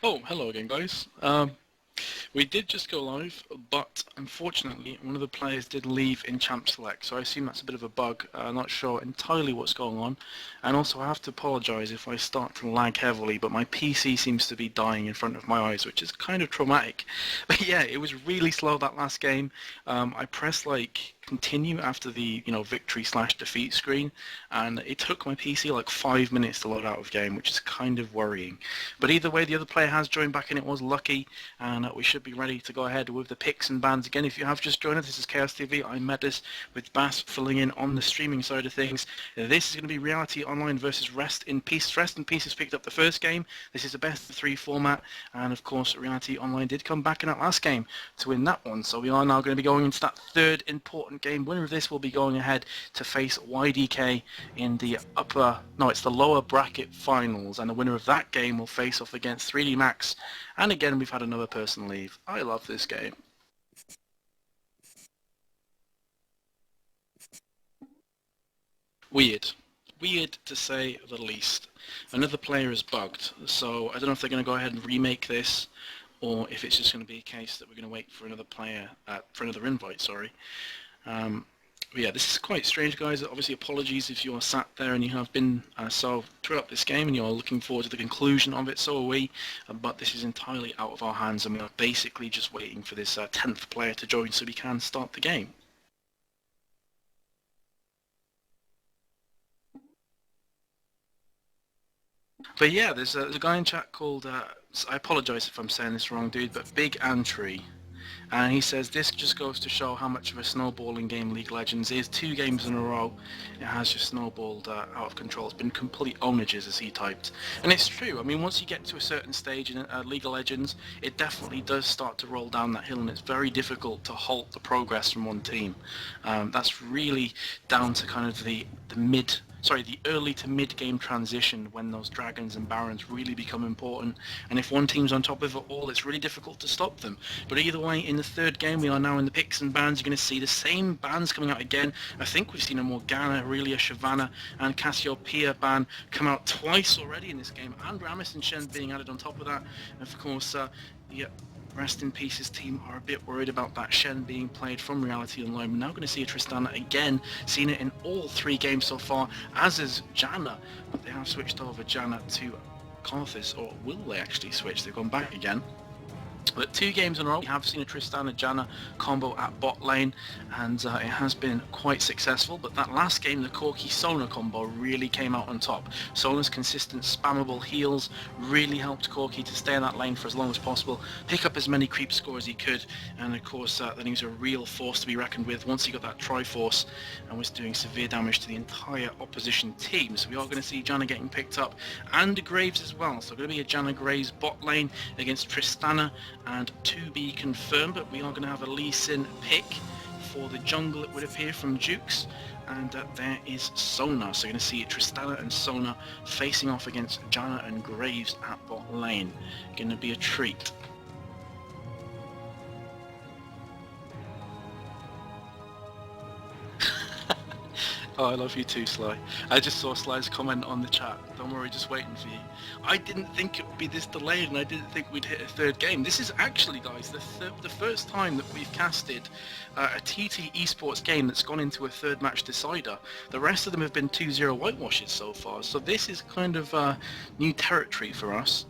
Oh, hello again, guys. We did just go live, but unfortunately, one of the players did leave in Champ Select, so I assume that's a bit of a bug. Not sure entirely what's going on, and also I have to apologise if I start to lag heavily, but my PC seems to be dying in front of my eyes, which is kind of traumatic. But yeah, it was really slow that last game. I pressed like continue after the victory/defeat screen, and it took my PC like 5 minutes to load out of game, which is kind of worrying. But either way, the other player has joined back, and it was lucky, and we should be ready to go ahead with the picks and bans again. If you have just joined us, this is Chaos TV. I'm Metis with Bass filling in on the streaming side of things. This is going to be Reality Online versus Rest in Peace. Rest in Peace has picked up the first game. This is a best of three format, and of course Reality Online did come back in that last game to win that one. So we are now going to be going into that third important game. Winner of this will be going ahead to face YDK in the it's the lower bracket finals, and the winner of that game will face off against 3D Max. And again, we've had another person leave. I love this game. Weird. Weird to say the least. Another player is bugged, so I don't know if they're going to go ahead and remake this, or if it's just going to be a case that we're going to wait for another player, for another invite, sorry. But yeah, this is quite strange, guys. Obviously, apologies if you are sat there and you have been so throughout this game and you are looking forward to the conclusion of it. So are we. But this is entirely out of our hands, and we are basically just waiting for this 10th player to join so we can start the game. But yeah, there's a guy in chat called, I apologise if I'm saying this wrong, dude, but Big Antry. And he says this just goes to show how much of a snowballing game League of Legends is. 2 games in a row, it has just snowballed out of control. It's been complete onages, as he typed. And it's true. I mean, once you get to a certain stage in League of Legends, it definitely does start to roll down that hill, and it's very difficult to halt the progress from one team. That's really down to kind of the early to mid-game transition, when those dragons and barons really become important, and if one team's on top of it all, it's really difficult to stop them. But either way, in the third game, we are now in the picks and bans. You're going to see the same bans coming out again. I think we've seen a Morgana, Aurelia, Shyvana, and Cassiopeia ban come out twice already in this game, and Rammus and Shen being added on top of that. And of course, Rest in Peace's team are a bit worried about that Shen being played from Reality Online. We're now going to see a Tristana again, seen it in all 3 games so far, as is Janna, but they have switched over Janna to Karthus, or will they actually switch? They've gone back again. But 2 games in a row, we have seen a Tristana-Janna combo at bot lane, and it has been quite successful. But that last game, the Corki-Sona combo really came out on top. Sona's consistent spammable heals really helped Corki to stay in that lane for as long as possible, pick up as many creep score as he could, and of course then he was a real force to be reckoned with once he got that Triforce and was doing severe damage to the entire opposition team. So we are going to see Janna getting picked up, and Graves as well. So going to be a Janna Graves bot lane against Tristana, and to be confirmed, but we are going to have a Lee Sin pick for the jungle, it would appear, from Jukes, and there is Sona. So you're going to see Tristana and Sona facing off against Janna and Graves at bot lane. Going to be a treat. Oh, I love you too, Sly. I just saw Sly's comment on the chat. Don't worry, just waiting for you. I didn't think it would be this delayed, and I didn't think we'd hit a third game. This is actually, guys, the first time that we've casted a TT esports game that's gone into a third match decider. The rest of them have been 2-0 whitewashes so far, so this is kind of new territory for us.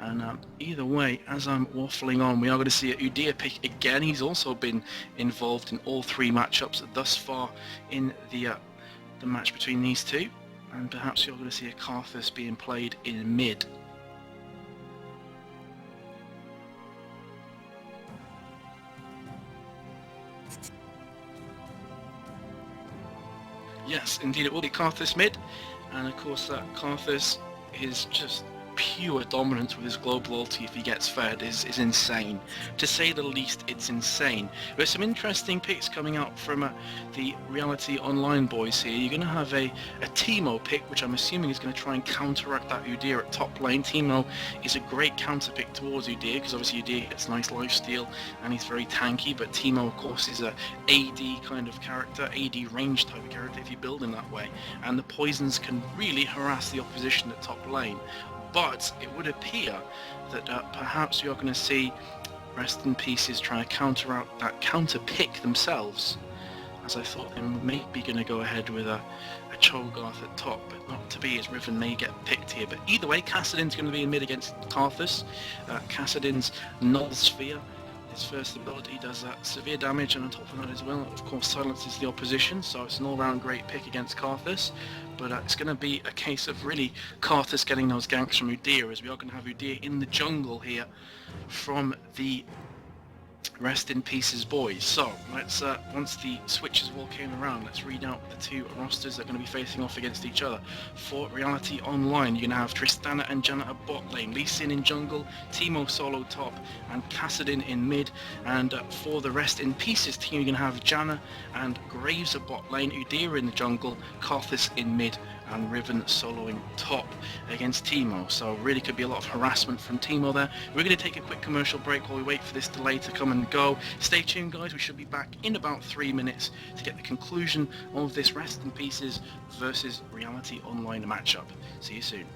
And either way, as I'm waffling on, we are going to see a Udyr pick again. He's also been involved in all 3 matchups thus far in the match between these 2, and perhaps you're going to see a Karthus being played in mid. Yes, indeed it will be Karthus mid, and of course Karthus is just pure dominance with his global ulti if he gets fed is insane. To say the least, it's insane. There's some interesting picks coming out from the Reality Online boys here. You're going to have a Teemo pick, which I'm assuming is going to try and counteract that Udyr at top lane. Teemo is a great counter pick towards Udyr, because obviously Udyr gets nice lifesteal and he's very tanky, but Teemo of course is a AD kind of character, AD range type of character if you build him that way, and the poisons can really harass the opposition at top lane. but it would appear that perhaps you're going to see Rest in Pieces trying to counter pick themselves, as I thought they may be going to go ahead with a Cho'Gath at top, but not to be, as Riven may get picked here. But either way, Kassadin's going to be in mid against Karthus. Kassadin's Null Sphere, his first ability, does severe damage, and on top of that as well, of course, silences the opposition, so it's an all-round great pick against Karthus. But it's going to be a case of really Karthus getting those ganks from Udyr, as we are going to have Udyr in the jungle here from the Rest in Pieces boys. So let's once the switches all came around, let's read out the two rosters that are going to be facing off against each other. For Reality Online, you're going to have Tristana and Janna at bot lane, Lee Sin in jungle, Teemo solo top, and Kassadin in mid. And for the Rest in Pieces team, you're going to have Janna and Graves at bot lane, Udyr in the jungle, Karthus in mid, and Riven soloing top against Teemo. So really could be a lot of harassment from Teemo there. We're going to take a quick commercial break while we wait for this delay to come and go. Stay tuned, guys. We should be back in about 3 minutes to get the conclusion of this Rest in Pieces versus Reality Online matchup. See you soon.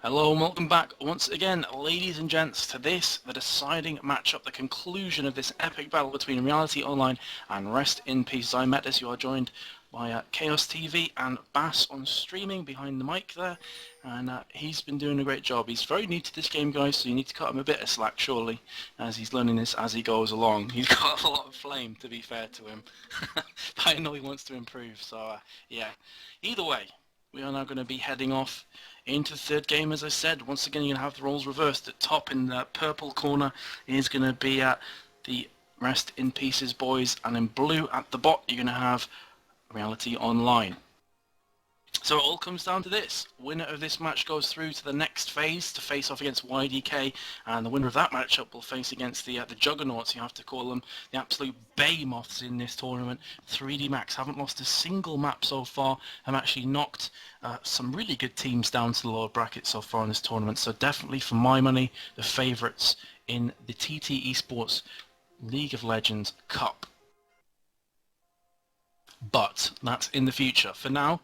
Hello and welcome back once again, ladies and gents, to this, the deciding matchup, the conclusion of this epic battle between Reality Online and Rest in Peace. I'm Metis, you are joined by Chaos TV and Bass on streaming behind the mic there, and he's been doing a great job. He's very new to this game, guys, so you need to cut him a bit of slack, surely, as he's learning this as he goes along. He's got a lot of flame, to be fair to him, but I know he wants to improve, so yeah. Either way, we are now going to be heading off into the third game. As I said, once again you're going to have the roles reversed. At top in the purple corner is going to be the Rest in Pieces boys, and in blue at the bot you're going to have Reality Online. So it all comes down to this. Winner of this match goes through to the next phase to face off against YDK, and the winner of that matchup will face against the Juggernauts, you have to call them, the absolute behemoths in this tournament. 3D Max haven't lost a single map so far, have actually knocked some really good teams down to the lower bracket so far in this tournament, so definitely for my money the favourites in the TT Esports League of Legends Cup. But that's in the future. For now,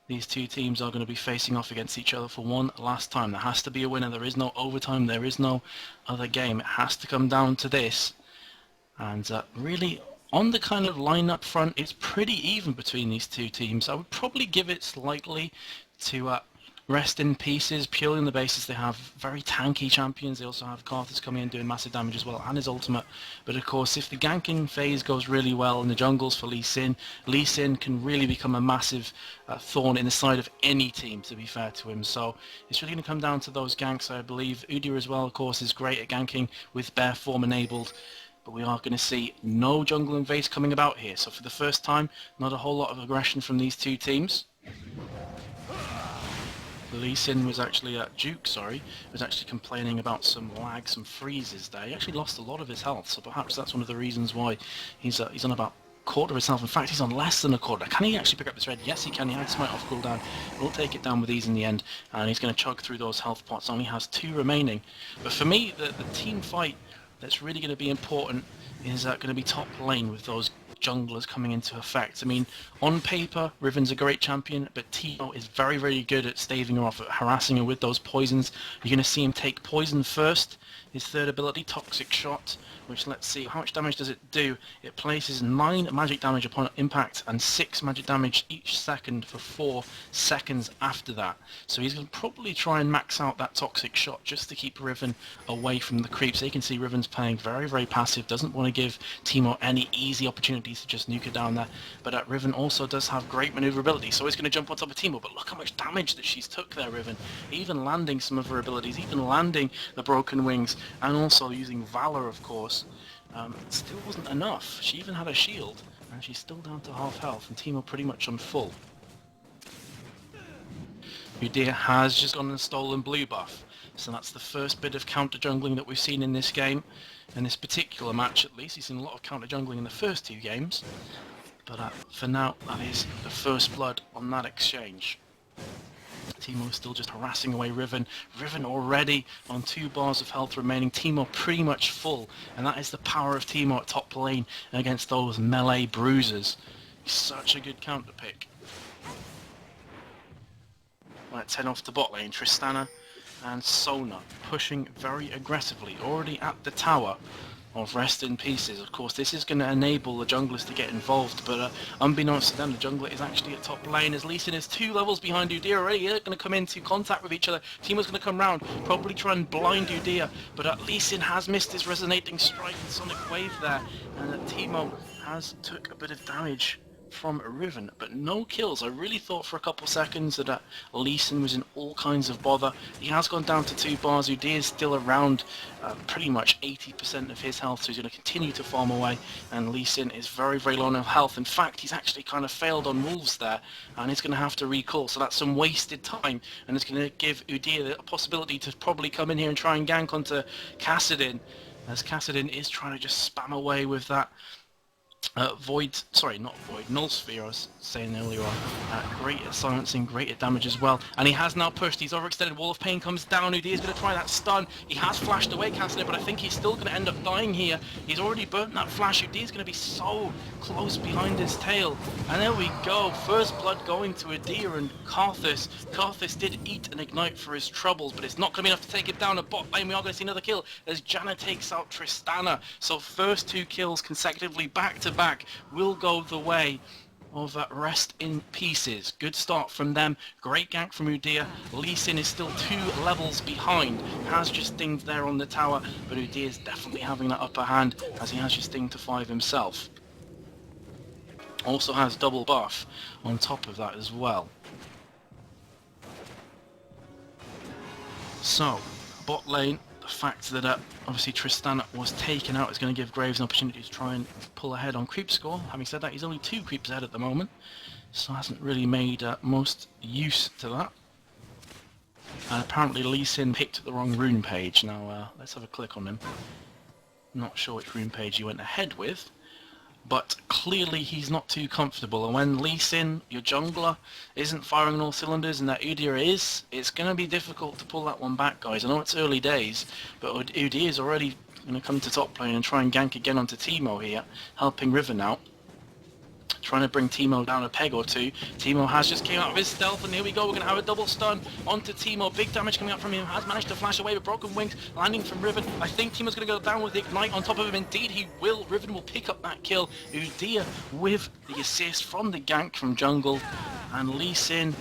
these two teams are going to be facing off against each other for one last time. There has to be a winner. There is no overtime. There is no other game. It has to come down to this. And really, on the kind of lineup front, it's pretty even between these two teams. I would probably give it slightly to Rest in Pieces, purely on the basis they have very tanky champions. They also have Carthus coming in doing massive damage as well, and his ultimate. But of course, if the ganking phase goes really well in the jungles for Lee Sin can really become a massive thorn in the side of any team, to be fair to him. So it's really going to come down to those ganks, I believe. Udyr as well, of course, is great at ganking with Bear Form enabled. But we are going to see no jungle invades coming about here. So for the first time, not a whole lot of aggression from these two teams. Lee Sin was actually, was actually complaining about some lag, some freezes there. He actually lost a lot of his health, so perhaps that's one of the reasons why he's on about a quarter of his health. In fact, he's on less than a quarter. Can he actually pick up this red? Yes, he can. He had Smite off cooldown. He'll take it down with ease in the end, and he's going to chug through those health pots. Only has 2 remaining. But for me, the team fight that's really going to be important is going to be top lane with those junglers coming into effect. I mean, on paper, Riven's a great champion, but Timo is very, very good at staving her off, at harassing her with those poisons. You're going to see him take poison first. His third ability, Toxic Shot, which, let's see, how much damage does it do? It places 9 magic damage upon impact and 6 magic damage each second for 4 seconds after that. So he's going to probably try and max out that Toxic Shot just to keep Riven away from the creeps. So you can see Riven's playing very, very passive, doesn't want to give Timo any easy opportunities to just nuke her down there. But Riven also does have great maneuverability, so he's going to jump on top of Timo. But look how much damage that she's took there, Riven. Even landing some of her abilities, even landing the Broken Wings, and also using Valor, of course. It still wasn't enough. She even had a shield, and she's still down to half health, and Timo pretty much on full. Udyr has just gone and stolen blue buff, so that's the first bit of counter jungling that we've seen in this game. In this particular match, at least, he's seen a lot of counter jungling in the first 2 games, but for now, that is the first blood on that exchange. Timo still just harassing away Riven. Riven already on 2 bars of health remaining. Timo pretty much full. And that is the power of Timo at top lane against those melee bruisers. He's such a good counter pick. Let's head off to bot lane. Tristana and Sona pushing very aggressively. Already at the tower of Rest in Pieces. Of course, this is going to enable the junglers to get involved, but unbeknownst to them, the jungler is actually at top lane as Lee Sin is 2 levels behind Udyr already. They're going to come into contact with each other. Timo's going to come round, probably try and blind Udyr, but Lee Sin has missed his resonating strike and sonic wave there, and Timo has took a bit of damage from Riven, but no kills. I really thought for a couple seconds that Lee Sin was in all kinds of bother. He has gone down to 2 bars. Udyr is still around pretty much 80% of his health, so he's going to continue to farm away, and Lee Sin is very, very low on health. In fact, he's actually kind of failed on wolves there, and he's going to have to recall, so that's some wasted time, and it's going to give Udyr the possibility to probably come in here and try and gank onto Kassadin, as Kassadin is trying to just spam away with that Null Sphere, I was saying earlier on. Great at silencing, great at damage as well. And he has now pushed, he's overextended, Wall of Pain comes down, Udyr is going to try that stun. He has flashed away, casting it, but I think he's still going to end up dying here. He's already burnt that flash, Udyr is going to be so close behind his tail. And there we go, first blood going to Udyr and Karthus. Karthus did eat an ignite for his troubles, but it's not going to be enough to take him down. A bot lane, we are going to see another kill as Janna takes out Tristana. So first 2 kills consecutively back to back will go the way of Rest in Pieces. Good start from them. Great gank from Udyr. Lee Sin is still 2 levels behind. Has just dinged there on the tower, but Udyr is definitely having that upper hand as he has just dinged to 5 himself. Also has double buff on top of that as well. So, bot lane, the fact that obviously Tristana was taken out is going to give Graves an opportunity to try and pull ahead on creep score. Having said that, he's only 2 creeps ahead at the moment, so hasn't really made most use to that. And apparently Lee Sin picked the wrong rune page. Now let's have a click on him. Not sure which rune page he went ahead with, but clearly he's not too comfortable. And when Lee Sin, your jungler, isn't firing on all cylinders and that Udyr is, it's going to be difficult to pull that one back, guys. I know it's early days, but Udyr is already going to come to top lane and try and gank again onto Teemo here, helping Riven out. Trying to bring Teemo down a peg or 2. Teemo has just came out of his stealth, and here we go, we're going to have a double stun onto Teemo. Big damage coming out from him, has managed to flash away with broken wings, landing from Riven. I think Teemo's going to go down with the ignite on top of him. Indeed he will. Riven will pick up that kill. Udyr with the assist from the gank from jungle, and Lee Sin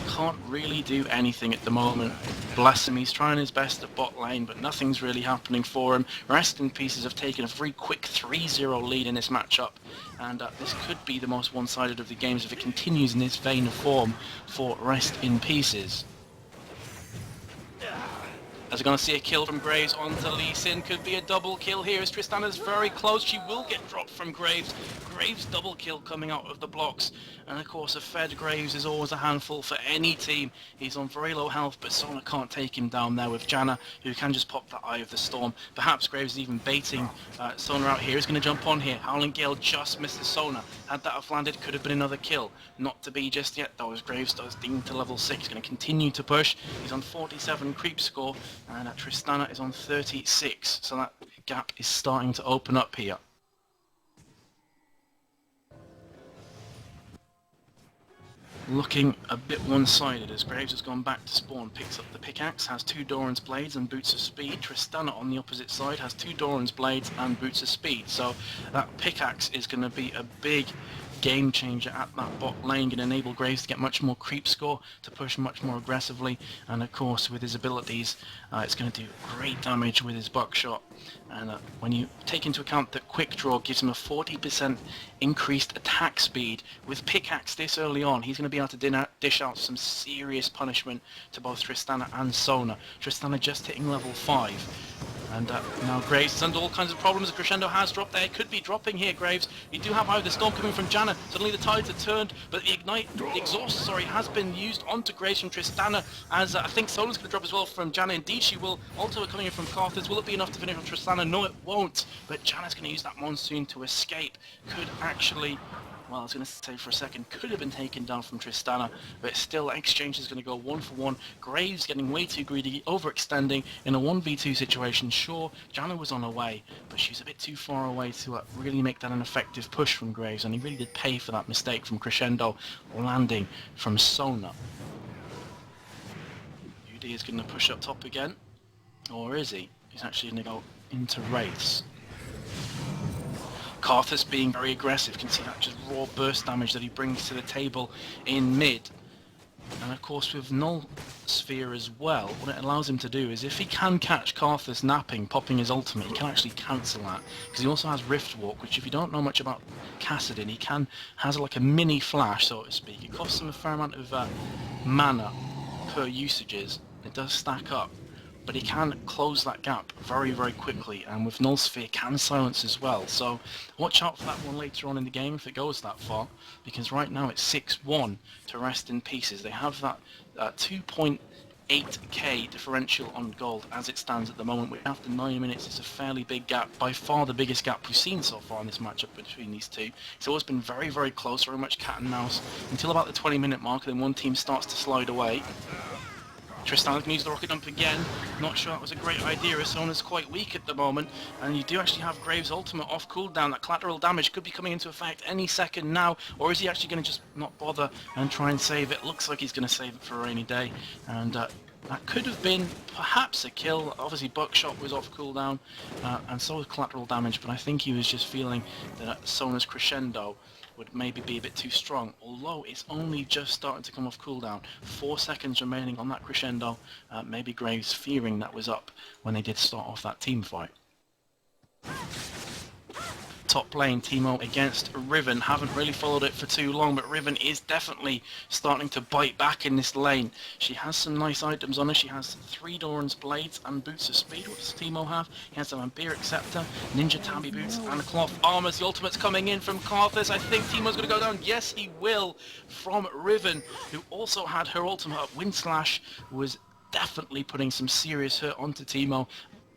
can't really do anything at the moment. Bless him, he's trying his best at bot lane, but nothing's really happening for him. Rest in Pieces have taken a very quick 3-0 lead in this matchup, and this could be the most one-sided of the games if it continues in this vein of form for Rest in Pieces. As we're going to see a kill from Graves onto Lee Sin, could be a double kill here as Tristana's very close. She will get dropped from Graves. Graves double kill coming out of the blocks. And of course a fed Graves is always a handful for any team. He's on very low health, but Sona can't take him down there with Janna, who can just pop that Eye of the Storm. Perhaps Graves is even baiting Sona out here. He's going to jump on here. Howling Gale just misses Sona. Had that have landed, could have been another kill. Not to be just yet though, as Graves does ding to level 6. He's going to continue to push. He's on 47 creep score, and Tristana is on 36. So that gap is starting to open up here. Looking a bit one-sided as Graves has gone back to spawn, picks up the pickaxe, has 2 Doran's blades and boots of speed. Tristana on the opposite side has 2 Doran's blades and boots of speed. So that pickaxe is going to be a big game changer at that bot lane, going to enable Graves to get much more creep score, to push much more aggressively, and of course with his abilities it's going to do great damage with his buckshot. And when you take into account that quick draw gives him a 40% increased attack speed, with pickaxe this early on he's going to be able to dish out some serious punishment to both Tristana and Sona. Tristana just hitting level 5. And now Graves is under all kinds of problems. A crescendo has dropped there. It could be dropping here, Graves. You do have Eye of the Storm coming from Janna. Suddenly the tides are turned, but the exhaust, has been used onto Graves from Tristana, as I think Sona's going to drop as well from Janna. Indeed she will. Also coming in from Karthus. Will it be enough to finish on Tristana? No, it won't. But Janna's going to use that Monsoon to escape. Could actually... well, I was going to say for a second, could have been taken down from Tristana, but still, exchange is going to go 1-for-1. Graves getting way too greedy, overextending in a 1v2 situation. Sure, Janna was on her way, but she's a bit too far away to really make that an effective push from Graves, and he really did pay for that mistake from Crescendo landing from Sona. Udyr is going to push up top again, or is he? He's actually going to go into RIPz. Karthus being very aggressive, can see that just raw burst damage that he brings to the table in mid. And of course with Null Sphere as well, what it allows him to do is if he can catch Karthus napping, popping his ultimate, he can actually cancel that. Because he also has Rift Walk, which if you don't know much about Kassadin, he has like a mini flash, so to speak. It costs him a fair amount of mana per usages. It does stack up, but he can close that gap very, very quickly, and with Null Sphere can silence as well. So watch out for that one later on in the game if it goes that far, because right now it's 6-1 to Rest in Pieces. They have that 2-point 8k differential on gold as it stands at the moment, which after 9 minutes is a fairly big gap, by far the biggest gap we've seen so far in this matchup between these two. It's always been very, very close, very much cat and mouse, until about the 20-minute mark, and then one team starts to slide away. Tristana's going to use the rocket dump again. Not sure that was a great idea, as Sona's quite weak at the moment, and you do actually have Graves' ultimate off cooldown. That collateral damage could be coming into effect any second now, or is he actually going to just not bother and try and save it? Looks like he's going to save it for a rainy day, and that could have been perhaps a kill. Obviously Buckshot was off cooldown, and so was collateral damage, but I think he was just feeling that Sona's crescendo would maybe be a bit too strong, although it's only just starting to come off cooldown. 4 seconds remaining on that crescendo. Maybe Graves fearing that was up when they did start off that team fight. Top lane, Teemo against Riven. Haven't really followed it for too long, but Riven is definitely starting to bite back in this lane. She has some nice items on her. She has 3 Doran's Blades and Boots of Speed. What does Teemo have? He has some Vampiric Scepter, Ninja Tabby Boots, and Cloth Armors. The ultimate's coming in from Karthus. I think Teemo's going to go down. Yes, he will, from Riven, who also had her ultimate up. Wind Slash was definitely putting some serious hurt onto Teemo.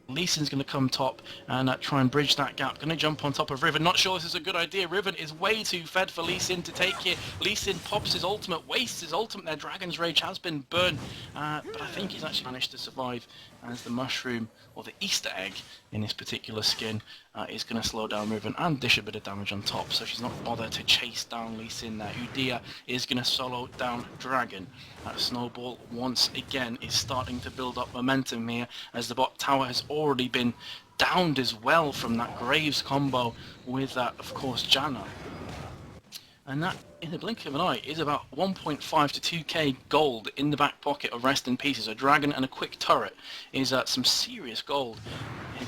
Lee Sin's going to come top and try and bridge that gap. Going to jump on top of Riven. Not sure this is a good idea. Riven is way too fed for Lee Sin to take here. Lee Sin pops his ultimate, wastes his ultimate. Their Dragon's Rage has been burned, but I think he's actually managed to survive, as the mushroom, or the Easter egg in this particular skin, is going to slow down Riven and dish a bit of damage on top, so she's not bothered to chase down Lee Sin there. Udyr is going to solo down Dragon. Snowball once again is starting to build up momentum here, as the bot tower has already been downed as well from that Graves combo with, of course, Janna. And that, in the blink of an eye, is about 1.5 to 2k gold in the back pocket of Rest in Pieces. A dragon and a quick turret is some serious gold.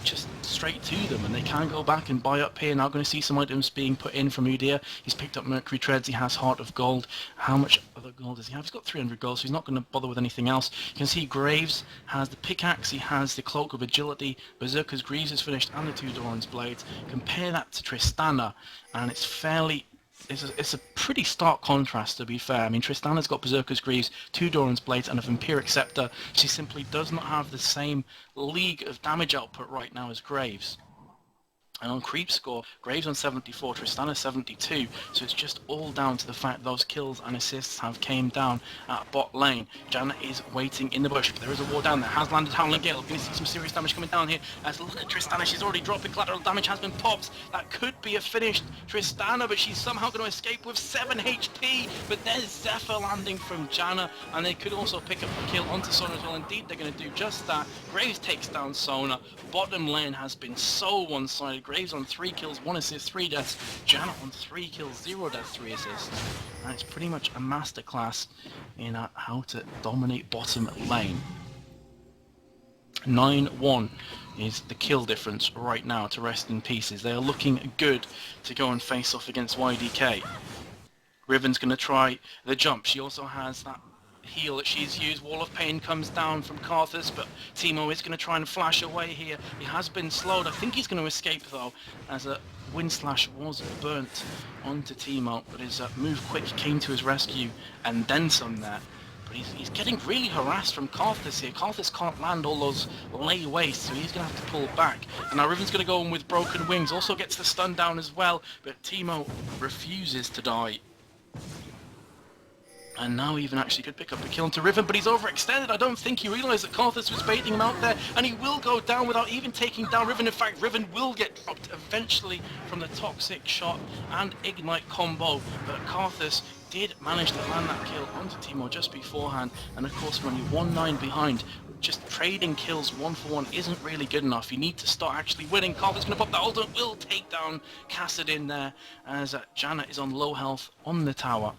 Just straight to them, and they can go back and buy up here. Now going to see some items being put in from Udyr. He's picked up Mercury Treads, he has Heart of Gold. How much other gold does he have? He's got 300 gold, so he's not going to bother with anything else. You can see Graves has the pickaxe, he has the Cloak of Agility, Berserker's Greaves is finished, and the 2 Doran's Blades. Compare that to Tristana, and it's fairly... It's a pretty stark contrast, to be fair. I mean, Tristana's got Berserker's Greaves, 2 Doran's Blades, and a Vampiric Scepter. She simply does not have the same league of damage output right now as Graves. And on creep score, Graves on 74, Tristana 72, so it's just all down to the fact those kills and assists have came down at bot lane. Janna is waiting in the bush, but there is a ward down there. Has landed Howling Gale. Going to see some serious damage coming down here. As look at Tristana, she's already dropping. Collateral damage has been popped. That could be a finished Tristana, but she's somehow going to escape with 7 HP. But there's Zephyr landing from Janna, and they could also pick up a kill onto Sona as well. Indeed, they're going to do just that. Graves takes down Sona. Bottom lane has been so one-sided. Graves on 3 kills, 1 assist, 3 deaths. Janna on 3 kills, 0 deaths, 3 assists. And it's pretty much a masterclass in how to dominate bottom lane. 9-1 is the kill difference right now to Rest in Pieces. They are looking good to go and face off against YDK. Riven's going to try the jump. She also has that heal that she's used. Wall of Pain comes down from Karthus, but Teemo is going to try and flash away here. He has been slowed. I think he's going to escape though, as a Wind Slash was burnt onto Teemo, but his move quick came to his rescue and then some there. But he's getting really harassed from Karthus here. Karthus can't land all those lay wastes, so he's going to have to pull back. And now Riven's going to go in with Broken Wings, also gets the stun down as well, but Teemo refuses to die. And now even actually could pick up a kill onto Riven, but he's overextended. I don't think he realised that Karthus was baiting him out there, and he will go down without even taking down Riven. In fact, Riven will get dropped eventually from the Toxic Shot and Ignite combo, but Karthus did manage to land that kill onto Teemo just beforehand. And of course, when you're 1-9 behind, just trading kills 1-for-1 isn't really good enough. You need to start actually winning. Karthus going to pop that ultimate, will take down Kassadin there, as Janna is on low health on the tower.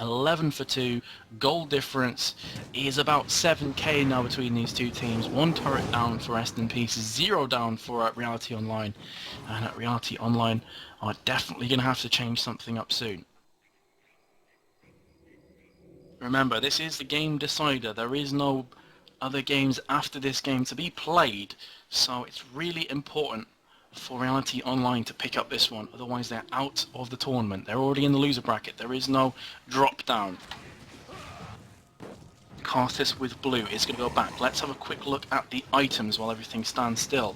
11 for 2, goal difference is about 7k now between these two teams. 1 turret down for Rest in Pieces, 0 down for Reality Online, and at Reality Online are definitely going to have to change something up soon. Remember, this is the game decider. There is no other games after this game to be played, so it's really important for Reality Online to pick up this one, otherwise they're out of the tournament. They're already in the loser bracket. There is no drop down. Karthus with blue is going to go back. Let's have a quick look at the items while everything stands still.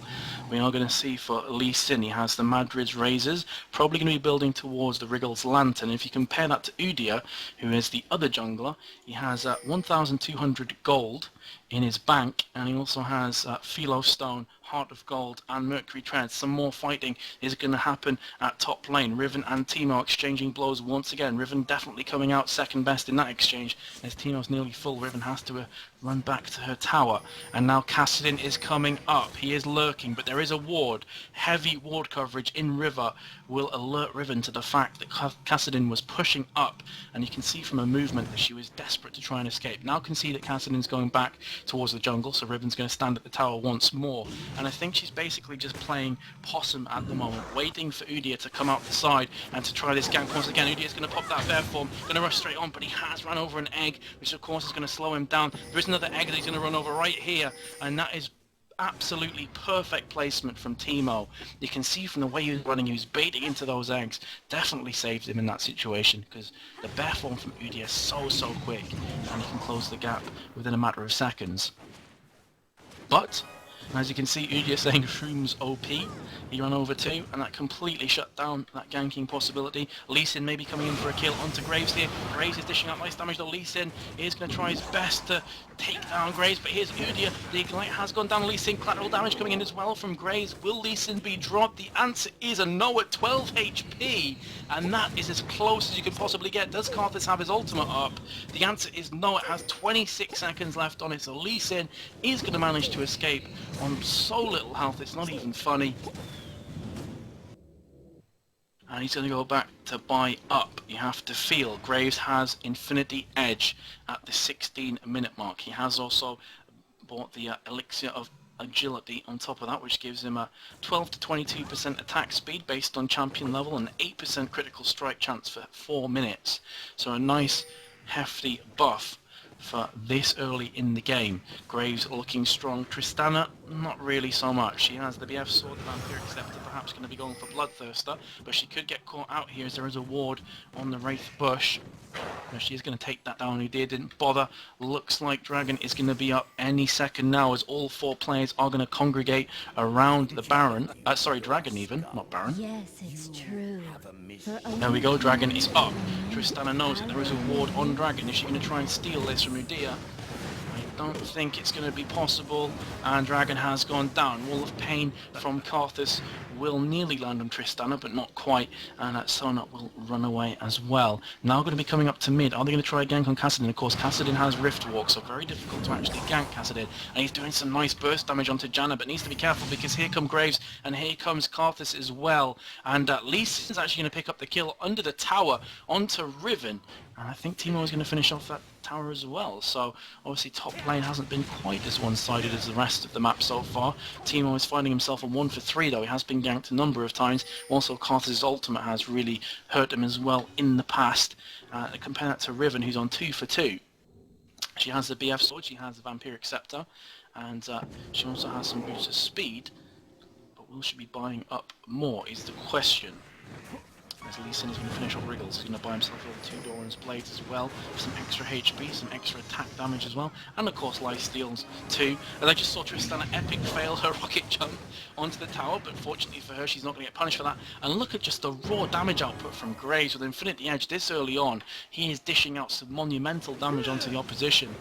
We are going to see for Lee Sin, he has the Madrid's Razors, probably going to be building towards the Wriggle's Lantern. If you compare that to Udyr, who is the other jungler, he has 1,200 gold in his bank, and he also has Philo Stone, Heart of Gold, and Mercury Treads. Some more fighting is going to happen at top lane. Riven and Teemo exchanging blows once again. Riven definitely coming out second best in that exchange. As Teemo's nearly full, Riven has to run back to her tower. And now Kassadin is coming up. He is lurking, but there is a ward. Heavy ward coverage in River will alert Riven to the fact that Kassadin was pushing up. And you can see from her movement that she was desperate to try and escape. Now can see that Kassadin's going back towards the jungle, so Riven's going to stand at the tower once more. And I think she's basically just playing possum at the moment, waiting for Udyr to come out the side and to try this gank once again. Udyr's going to pop that bear form, going to rush straight on, but he has run over an egg, which of course is going to slow him down. There is another egg that he's going to run over right here, and that is absolutely perfect placement from Teemo. You can see from the way he was running, he was baiting into those eggs. Definitely saved him in that situation, because the bear form from Udyr is so quick, and he can close the gap within a matter of seconds. But as you can see, Udyr saying Shroom's OP. He ran over too, and that completely shut down that ganking possibility. Lee Sin maybe coming in for a kill onto Graves here. Graves is dishing out nice damage, though Lee Sin is going to try his best to take down Graves, but here's Udyr. The Ignite has gone down. Lee Sin, collateral damage coming in as well from Graves. Will Lee Sin be dropped? The answer is a no at 12 HP, and that is as close as you can possibly get. Does Karthus have his ultimate up? The answer is no. It has 26 seconds left on it, so Lee Sin is going to manage to escape on so little health, it's not even funny. And he's going to go back to buy up. You have to feel Graves has Infinity Edge at the 16-minute mark. He has also bought the Elixir of Agility on top of that, which gives him a 12 to 22% attack speed based on champion level and 8% critical strike chance for 4 minutes. So a nice hefty buff for this early in the game. Graves looking strong. Tristana, not really so much. She has the BF sword, the Vampiric Scepter, perhaps going to be going for Bloodthirster, but she could get caught out here as there is a ward on the Wraith Bush. She is going to take that down. Udyr didn't bother. Looks like Dragon is going to be up any second now, as all 4 players are going to congregate around the Baron. Sorry, Dragon even, not Baron. Yes, it's true. There we go, Dragon is up. Tristana knows that there is a ward on Dragon. Is she going to try and steal this from Udyr? I don't think it's going to be possible, and Dragon has gone down. Wall of Pain from Karthus will nearly land on Tristana, but not quite, and Sona will run away as well. Now going to be coming up to mid. Are they going to try a gank on Kassadin? Of course, Kassadin has Rift Walk, so very difficult to actually gank Kassadin, and he's doing some nice burst damage onto Janna, but needs to be careful because here come Graves, and here comes Karthus as well, and Lee Sin's actually going to pick up the kill under the tower onto Riven, and I think Teemo is going to finish off that tower as well. So obviously top lane hasn't been quite as one-sided as the rest of the map so far. Teemo is finding himself on 1 for 3 though. He has been ganked a number of times. Also Karthus' ultimate has really hurt him as well in the past. Compare that to Riven, who's on 2 for 2. She has the BF sword, she has the Vampiric Scepter, and she also has some boost of speed. But will she be buying up more is the question. As Lee Sin is going to finish off Wriggles, he's going to buy himself over 2 Doran's Blades as well, for some extra HP, some extra attack damage as well, and of course life steals too. And I just saw Tristana epic fail her rocket jump onto the tower, but fortunately for her she's not going to get punished for that. And look at just the raw damage output from Graves with Infinity Edge this early on. He is dishing out some monumental damage onto the opposition.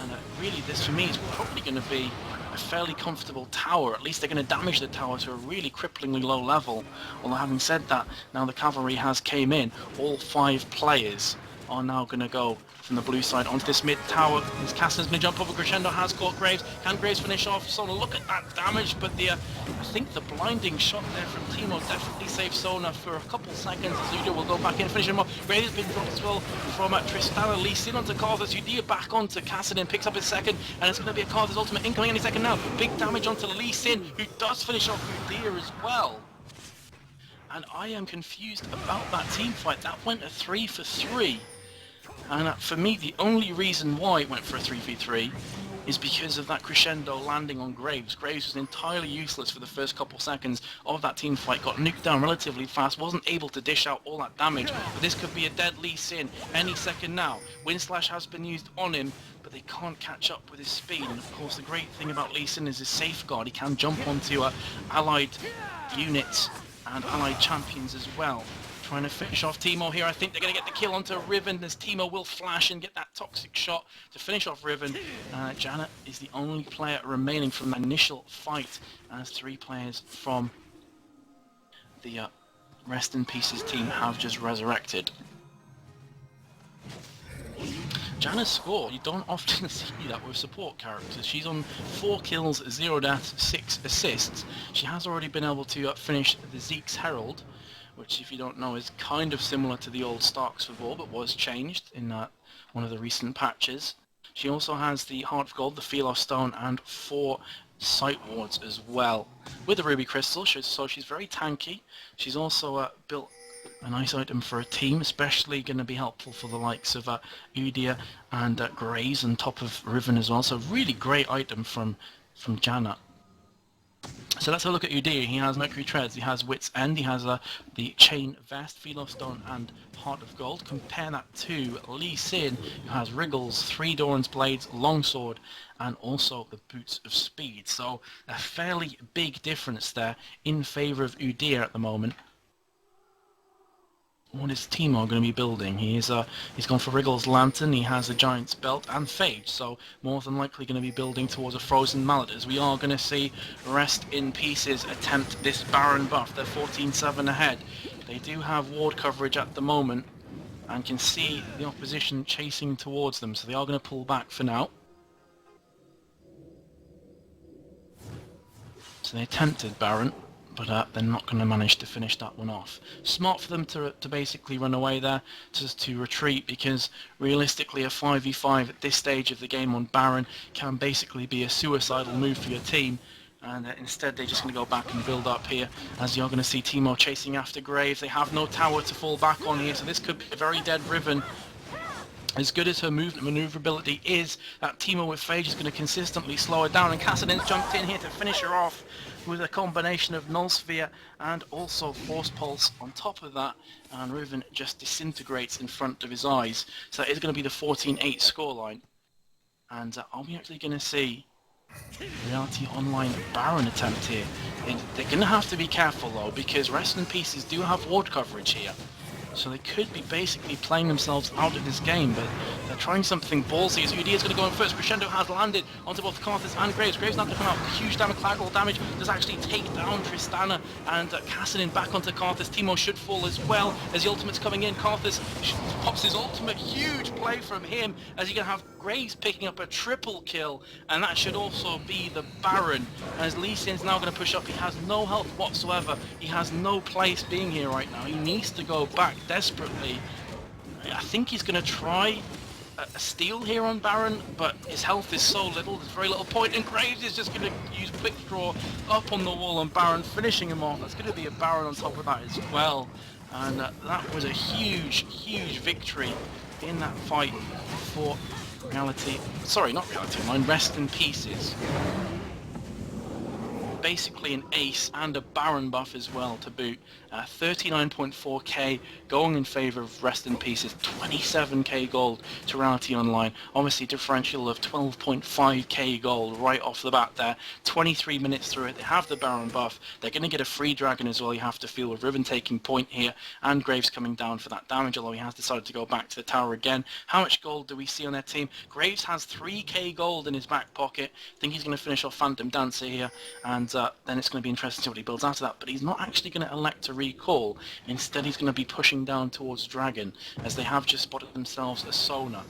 And really this for me is probably going to be a fairly comfortable tower. At least they're going to damage the tower to a really cripplingly low level. Although having said that, now the cavalry has came in. All 5 players are now going to go from the blue side onto this mid tower. This Kassadin's going to jump over. Crescendo has caught Graves. Can Graves finish off? Sona, look at that damage, but I think the blinding shot there from Teemo definitely saved Sona for a couple seconds. Udyr will go back in and finish him off. Graves has been dropped as well from Tristana. Lee Sin onto Karthus. Udyr back onto Kassadin, picks up his second, and it's going to be a Karthus ultimate incoming any second now. Big damage onto Lee Sin, who does finish off Udyr as well. And I am confused about that team fight. That went a 3 for 3. And for me, the only reason why it went for a 3v3 is because of that crescendo landing on Graves. Graves was entirely useless for the first couple seconds of that team fight, got nuked down relatively fast, wasn't able to dish out all that damage, but this could be a dead Lee Sin any second now. Windslash has been used on him, but they can't catch up with his speed, and of course the great thing about Lee Sin is his safeguard. He can jump onto allied units and allied champions as well. Trying to finish off Teemo here. I think they're going to get the kill onto Riven as Teemo will flash and get that toxic shot to finish off Riven. Janet is the only player remaining from the initial fight, as 3 players from the Rest in Pieces team have just resurrected. Janna's score, you don't often see that with support characters. She's on 4 kills, 0 deaths, 6 assists. She has already been able to finish the Zeke's Herald, which, if you don't know, is kind of similar to the old Starks for Vor, but was changed in one of the recent patches. She also has the Heart of Gold, the Philo Stone, and 4 Sight Wards as well, with the Ruby Crystal, so she's very tanky. She's also built a nice item for a team, especially going to be helpful for the likes of Udyr and Graves on top of Riven as well, so really great item from Janna. So let's have a look at Udyr. He has Mercury Treads, he has Wit's End, he has the Chain Vest, Philo Stone and Heart of Gold. Compare that to Lee Sin, who has Wriggles, 3 Doran's Blades, Longsword, and also the Boots of Speed. So a fairly big difference there in favour of Udyr at the moment. What is Teemo going to be building? He's gone for Wriggle's Lantern, he has a Giant's Belt and Phage, so more than likely going to be building towards a Frozen Mallet, as we are going to see Rest in Pieces attempt this Baron buff. They're 14-7 ahead. They do have ward coverage at the moment and can see the opposition chasing towards them, so they are going to pull back for now. So they attempted Baron, but they're not going to manage to finish that one off. Smart for them to basically run away there, just to retreat, because realistically a 5v5 at this stage of the game on Baron can basically be a suicidal move for your team, and instead they're just going to go back and build up here, as you're going to see Teemo chasing after Graves. They have no tower to fall back on here, so this could be a very dead Riven. As good as her maneuverability is, that Teemo with Phage is going to consistently slow her down, and Kassadin's jumped in here to finish her off with a combination of Null Sphere and also Force Pulse on top of that, and Riven just disintegrates in front of his eyes. So that is going to be the 14-8 scoreline, and are we actually going to see Reality Online Baron attempt here? They're going to have to be careful though, because Rest in Pieces do have ward coverage here. So they could be basically playing themselves out of this game, but they're trying something ballsy. As Udyr is going to go in first. Crescendo has landed onto both Karthus and Graves. Graves not going to come out. Huge damage, collateral damage. Does actually take down Tristana, and Kassadin back onto Karthus. Teemo should fall as well as the ultimate's coming in. Karthus pops his ultimate. Huge play from him, as you can have Graves picking up a triple kill, and that should also be the Baron, as Lee Sin's now going to push up. He has no health whatsoever. He has no place being here right now. He needs to go back desperately. I think he's going to try a steal here on Baron, but his health is so little, there's very little point, and Graves is just going to use Quick Draw up on the wall on Baron, finishing him off. That's going to be a Baron on top of that as well, and that was a huge victory in that fight for Reality, sorry, not Reality Online, Rest in Pieces. Basically an ace and a Baron buff as well to boot. 39.4k going in favour of Rest in Pieces, 27k gold to Reality Online. Obviously differential of 12.5k gold right off the bat there. 23 minutes through it, they have the Baron buff. They're going to get a free dragon as well, you have to feel, with Riven taking point here and Graves coming down for that damage, although he has decided to go back to the tower again. How much gold do we see on their team? Graves has 3k gold in his back pocket. I think he's going to finish off Phantom Dancer here, and then it's going to be interesting to see what he builds after that, but he's not actually going to elect to recall. Instead he's going to be pushing down towards Dragon, as they have just spotted themselves a Sona,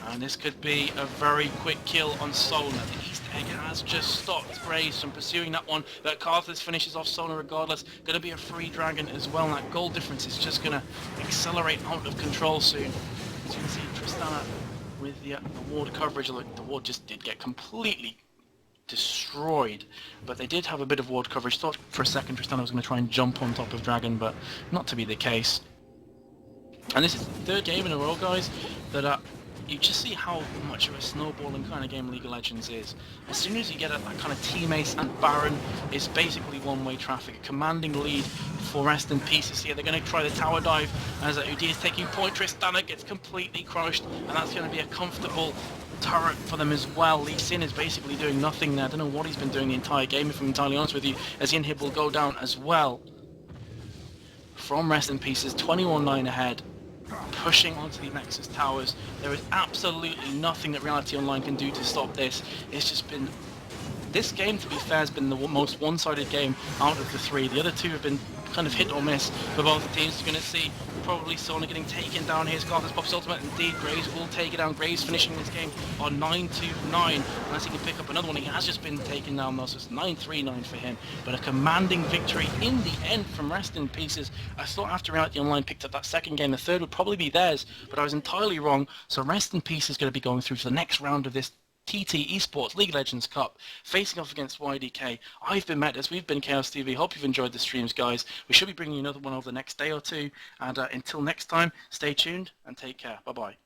and this could be a very quick kill on Sona. The Easter egg has just stopped Graves from pursuing that one, but Karthus finishes off Sona regardless. Going to be a free Dragon as well, and that gold difference is just going to accelerate out of control soon. As you can see, Tristana with the ward coverage. Look, the ward just did get completely destroyed, but they did have a bit of ward coverage. Thought for a second Tristana was going to try and jump on top of Dragon, but not to be the case. And this is the third game in a row, guys, that you just see how much of a snowballing kind of game League of Legends is. As soon as you get that kind of Team Ace and Baron, it's basically one-way traffic. A commanding lead for Rest in Pieces here. They're going to try the tower dive as Udi is taking point. Tristana gets completely crushed, and that's going to be a comfortable turret for them as well. Lee Sin is basically doing nothing there. I don't know what he's been doing the entire game, if I'm entirely honest with you, as the inhib will go down as well. From Rest in Pieces, 21-9 ahead, pushing onto the Nexus towers. There is absolutely nothing that Reality Online can do to stop this. It's just been... This game, to be fair, has been the most one-sided game out of the three. The other two have been kind of hit or miss for both the teams. You're going to see probably Sona getting taken down here. Scarlet's Pop's ultimate. Indeed, Graves will take it down. Graves finishing this game on 9-9. Unless he can pick up another one. He has just been taken down though, so it's 9-3-9 for him. But a commanding victory in the end from Rest in Pieces. I thought after Reality Online picked up that second game, the third would probably be theirs, but I was entirely wrong. So Rest in Pieces is going to be going through to the next round of this TT Esports League of Legends Cup, facing off against YDK. I've been Metis, we've been Chaos TV. Hope you've enjoyed the streams, guys. We should be bringing you another one over the next day or two. And until next time, stay tuned and take care. Bye-bye.